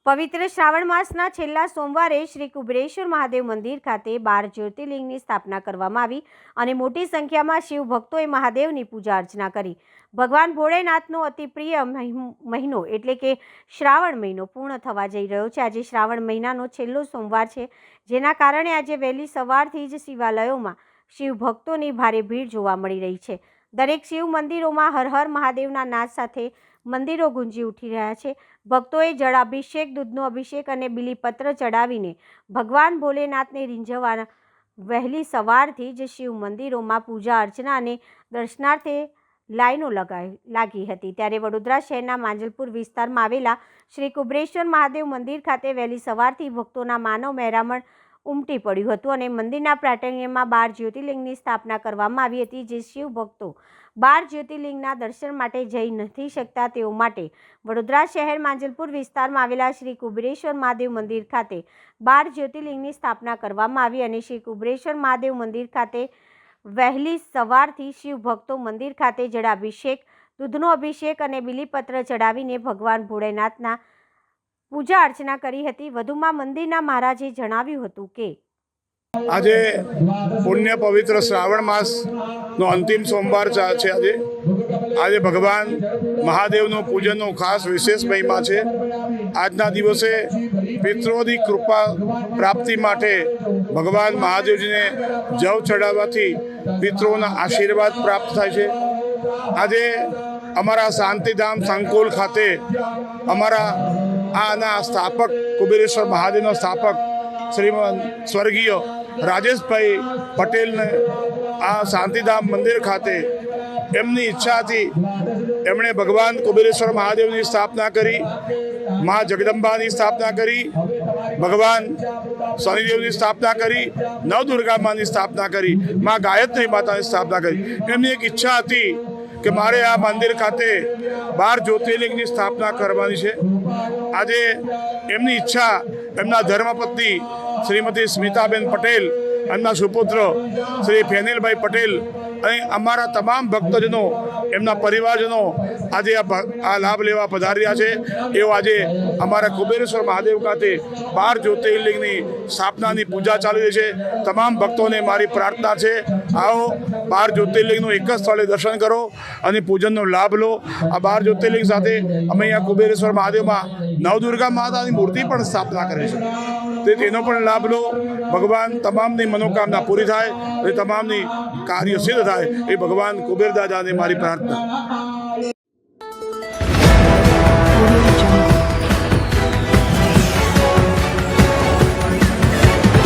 પવિત્ર શ્રાવણ માસના છેલ્લા સોમવારે શ્રી કુબેરેશ્વર મહાદેવ મંદિર ખાતે 12 જ્યોતિર્લિંગની સ્થાપના કરવામાં આવી અને મોટી સંખ્યામાં શિવ ભક્તોએ મહાદેવની પૂજા અર્ચના કરી। ભગવાન ભોળેનાથનો અતિ પ્રિય મહિનો એટલે કે શ્રાવણ મહિનો પૂર્ણ થવા જઈ રહ્યો છે। આજે શ્રાવણ મહિનાનો છેલ્લો સોમવાર છે, જેના કારણે આજે વહેલી સવારથી જ શિવાલયોમાં શિવ ભક્તોની ભારે ભીડ જોવા મળી રહી છે। દરેક શિવ મંદિરોમાં હર હર મહાદેવના નાદ સાથે મંદિરો ગુંજી ઉઠી રહ્યા છે। ભક્તોએ જળાભિષેક, દૂધનો અભિષેક અને બીલીપત્ર ચડાવીને ભગવાન ભોલેનાથને રીંઝવવા વહેલી સવારથી જ શિવ મંદિરોમાં પૂજા અર્ચના અને દર્શનાર્થે લાઈનો લાગી હતી। ત્યારે વડોદરા શહેરના માંજલપુર વિસ્તારમાં આવેલા શ્રી કુબેરેશ્વર મહાદેવ મંદિર ખાતે વહેલી સવારથી ભક્તોના માનવ મહેરામણ ઉમટી પડ્યું હતું અને મંદિરના પ્રાંગણમાં 12 જ્યોતિર્લિંગની સ્થાપના કરવામાં આવી હતી। જે શિવ ભક્તો 12 જ્યોતિર્લિંગના દર્શન માટે જઈ નથી શકતા તેઓ માટે વડોદરા શહેર માંજલપુર વિસ્તારમાં આવેલા શ્રી કુબેરેશ્વર મહાદેવ મંદિર ખાતે 12 જ્યોતિર્લિંગની સ્થાપના કરવામાં આવી અને શ્રી કુબેરેશ્વર મહાદેવ મંદિર ખાતે વહેલી સવારથી શિવ ભક્તો મંદિર ખાતે જળાભિષેક, દૂધનો અભિષેક અને બીલીપત્ર ચડાવીને ભગવાન ભોળેનાથના પૂજા અર્ચના કરી હતી। વધુમાં મંદિરના મહારાજે જણાવ્યું હતું કે આજે પુણ્ય પવિત્ર શ્રાવણ માસનો અંતિમ સોમવાર છે। આજે ભગવાન મહાદેવનું પૂજનનો ખાસ વિશેષ મહિમા છે। આજના દિવસે પિતૃઓની કૃપા પ્રાપ્તિ માટે ભગવાન મહાદેવજીને જવ ચડાવવાથી પિતૃઓના આશીર્વાદ પ્રાપ્ત થાય છે। આજે અમારા શાંતિધામ સંકુલ ખાતે અમારા આના સ્થાપક કુબેરેશ્વર મહાદેવના સ્થાપક શ્રીમદ સ્વર્ગીય રાજેશભાઈ પટેલને આ શાંતિધામ મંદિર ખાતે એમની ઈચ્છાથી એમણે ભગવાન કુબેરેશ્વર મહાદેવની સ્થાપના કરી, મા જગદંબાની સ્થાપના કરી, ભગવાન શનિદેવની સ્થાપના કરી, નવદુર્ગા માની સ્થાપના કરી, મા ગાયત્રી માતાની સ્થાપના કરી। એમની એક ઈચ્છા હતી કે મારે આ મંદિર ખાતે 12 જ્યોતિર્લિંગની સ્થાપના કરવાની છે। આજે એમની ઈચ્છા એમના ધર્મપત્ની શ્રીમતી સ્મિતાબેન પટેલ, એમના સુપુત્ર શ્રી ફેનિલભાઈ પટેલ અને અમારા તમામ ભક્તજનો, એમના પરિવારજનો આજે આ લાભ લેવા પધારી રહ્યા છે। એવો આજે અમારા કુબેરેશ્વર મહાદેવ ખાતે 12 જ્યોતિર્લિંગની સ્થાપનાની પૂજા ચાલી રહી છે। તમામ ભક્તોને મારી પ્રાર્થના છે, આવો 12 જ્યોતિર્લિંગનું એક જ સ્થળે દર્શન કરો અને પૂજનનો લાભ લો। આ 12 જ્યોતિર્લિંગ સાથે અમે અહીંયા કુબેરેશ્વર મહાદેવમાં નવદુર્ગા માતાની મૂર્તિ પણ સ્થાપના કરી છે, તેનો પણ લાભ લો। ભગવાન તમામની મનોકામના પૂરી થાય અને તમામની કાર્ય સિદ્ધ થાય એ ભગવાન કુબેર દાદાને મારી પ્રાર્થના।